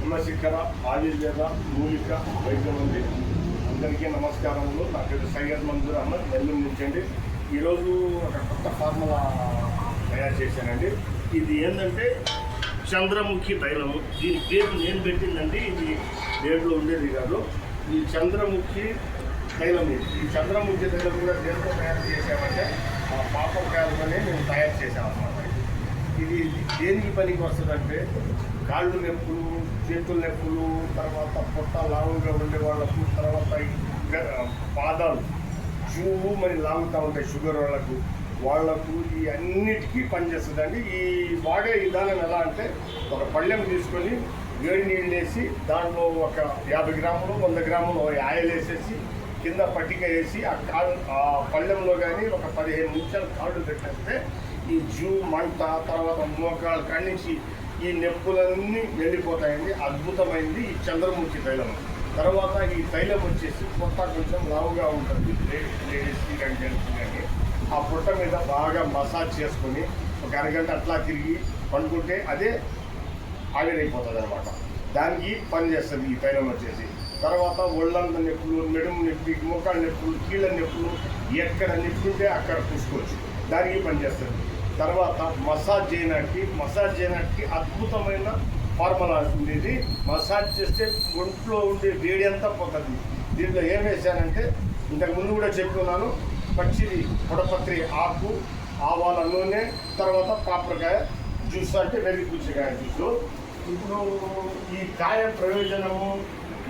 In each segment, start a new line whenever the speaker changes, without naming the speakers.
హిమశిఖర ఆయుర్వేద మూలిక వైద్యం ఉంది. అందరికీ నమస్కారములు. నా పేరు సయ్యద్ మంజూర్ అహ్మద్, నెల్లూరు నుంచి అండి. ఈరోజు ఒక కొత్త ఫార్ములా తయారు చేశానండి. ఇది ఏంటంటే చంద్రముఖి తైలము. దీని పేరు నేను పెట్టిందండి, ఇది పేరులో ఉండేది కాదు. ఈ చంద్రముఖి తైలం ఈ చంద్రముఖి తైలం కూడా దేంతో తయారు చేసామంటే పాపకాయలతోనే మేము తయారు చేసామన్నమాట. ఇది దేనికి పనికి వస్తుందంటే కాళ్ళు నొప్పులు, చేతుల నొప్పులు, తర్వాత పొట్ట లావుగా ఉండే వాళ్ళకు, తర్వాత పాదాలు చూవు మరి లాగుతూ ఉంటాయి షుగర్ వాళ్లకు ఈ అన్నిటికీ పనిచేస్తుందండి. ఈ వాడే విధానం ఎలా అంటే ఒక పళ్ళెం తీసుకొని వేడి నీళ్ళు వేసి దాంట్లో ఒక 50 గ్రాములు 100 గ్రాములు ఆయిల్ వేసేసి కింద పట్టిక వేసి ఆ పళ్ళెంలో కానీ ఒక 15 నిమిషాలు కాళ్ళు పెట్టేస్తే ఈ మంట, తర్వాత మోకాలు కానించి ఈ నొప్పులన్నీ వెళ్ళిపోతాయండి. అద్భుతమైంది ఈ చంద్రముఖి తైలం. తర్వాత ఈ తైలం వచ్చేసి పొట్ట కొంచెం లావుగా ఉంటుంది, లేడీస్కి కానీ జెంట్స్కి కానీ. ఆ పొట్ట మీద బాగా మసాజ్ చేసుకొని ఒక అరగంట అట్లా తిరిగి పండుకుంటే అదే ఆవిరైపోతుంది అనమాట. దానికి పని చేస్తుంది ఈ తైలం వచ్చేసి. తర్వాత ఒళ్ళంత నొప్పులు, నడుము నొప్పి, మోకాళ్ళ నొప్పులు, కీళ్ళ నొప్పులు, ఎక్కడ నొప్పుంటే అక్కడ పూసుకోవచ్చు, దానికి పనిచేస్తుంది. తర్వాత మసాజ్ చేయడానికి అద్భుతమైన ఫార్ములా ఉంది. ఇది మసాజ్ చేస్తే ఒంట్లో ఉండే వేడి అంతా పోతుంది. దీంట్లో ఏం వేసానంటే ఇంతకు ముందు కూడా చెప్పుకున్నాను, పచ్చిది పొడపత్రి ఆకు, ఆవాల నూనె, తర్వాత కాపరకాయ జ్యూస్ అంటే వెర్రి పుచ్చకాయ జ్యూసు. ఇప్పుడు ఈ కాయ ప్రయోజనము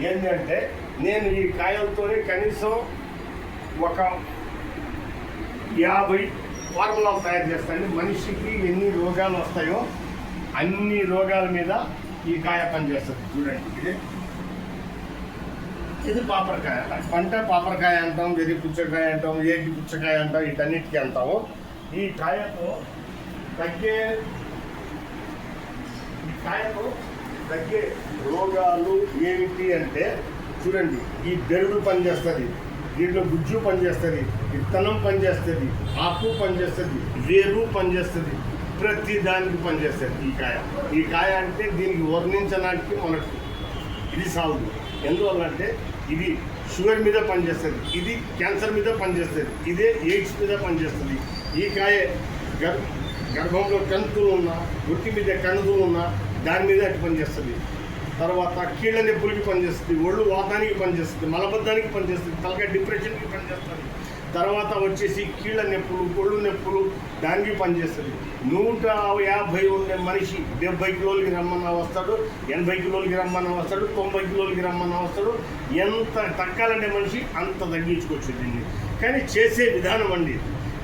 ఏంటంటే నేను ఈ కాయలతోనే కనీసం ఒక 50 ఫార్ములాలు తయారు చేస్తాను. మనిషికి ఎన్ని రోగాలు వస్తాయో అన్ని రోగాల మీద ఈ కాయ పనిచేస్తుంది. చూడండి, ఇది పాపరకాయ. పంట పాపరకాయ అంటాం, వెర్రి పుచ్చకాయ అంటాం, ఏటి పుచ్చకాయ అంటాం, వీటన్నిటికీ అంటాము. ఈ కాయతో తగ్గే రోగాలు ఏమిటి అంటే చూడండి, ఈ బెరుడు పనిచేస్తుంది, దీంట్లో గుజ్జు పనిచేస్తుంది, విత్తనం పనిచేస్తుంది, ఆకు పనిచేస్తుంది, వేరు పనిచేస్తుంది, ప్రతి దానికి పనిచేస్తుంది ఈ కాయ అంటే దీనికి వర్ణించడానికి మనకు ఇది సాగుదు. ఎందువల్లంటే ఇది షుగర్ మీద పనిచేస్తుంది, ఇది క్యాన్సర్ మీద పనిచేస్తుంది, ఇదే ఎయిడ్స్ మీద పనిచేస్తుంది. ఈ కాయ గర్భంలో కంతులు ఉన్నా, గుర్తి మీద కణుతులు ఉన్నా దాని మీద అటు పనిచేస్తుంది. తర్వాత కీళ్ళ నొప్పులకి పనిచేస్తుంది, ఒళ్ళు వాతానికి పనిచేస్తుంది, మలబద్ధానికి పనిచేస్తుంది, తలకాయ డిప్రెషన్కి పనిచేస్తుంది. తర్వాత వచ్చేసి కీళ్ళ నొప్పులు, ఒళ్ళు నొప్పులు దానికి పనిచేస్తుంది. 150 ఉండే మనిషి 70 కిలోలకి రమ్మన్నా వస్తాడు, 80 కిలోలకి రమ్మన్నా వస్తాడు, 90 కిలోలకి రమ్మన్నా వస్తాడు. ఎంత తగ్గాలంటే మనిషి అంత తగ్గించుకోవచ్చు దీన్ని. కానీ చేసే విధానం అండి,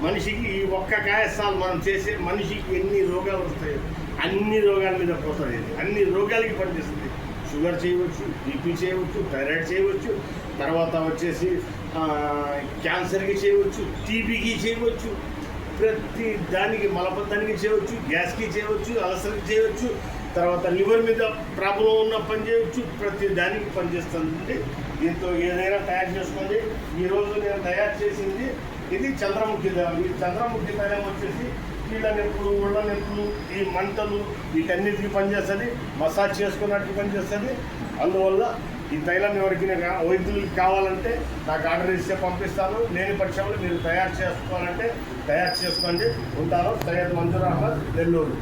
మనిషికి ఈ ఒక్క కాయసాలు మనం చేసే మనిషికి ఎన్ని రోగాలు వస్తాయో అన్ని రోగాల మీద పోతుంది. ఇది అన్ని రోగాలకి పనిచేస్తుంది. షుగర్ చేయవచ్చు, బీపీ చేయవచ్చు, థైరాయిడ్ చేయవచ్చు, తర్వాత వచ్చేసి క్యాన్సర్కి చేయవచ్చు, టీబీకి చేయవచ్చు, ప్రతి దానికి మలబద్ధానికి చేయవచ్చు, గ్యాస్కి చేయవచ్చు, అల్సర్కి చేయవచ్చు, తర్వాత లివర్ మీద ప్రాబ్లం ఉన్న పని చేయవచ్చు, ప్రతి దానికి పనిచేస్తుంది. దీంతో ఏదైనా తయారు చేసుకోండి. ఈరోజు నేను తయారు చేసింది ఇది చంద్రముఖి తైలం. ఈ చంద్రముఖి తైలం వచ్చేసి కీళ్ళ నొప్పులు, ఒళ్ళ నొప్పులు, ఈ మంటలు వీటన్నిటికీ పనిచేస్తుంది, మసాజ్ చేసుకున్నట్టు పనిచేస్తుంది. అందువల్ల ఈ తైలం ఎవరికైనా వైద్యులకి కావాలంటే నాకు ఆర్డర్ ఇస్తే పంపిస్తాను. లేని పక్షంలో మీరు తయారు చేసుకోవాలంటే తయారు చేసుకోండి. ఉంటాను. సయ్యద్ మంజూర్ అహ్మద్, నెల్లూరు.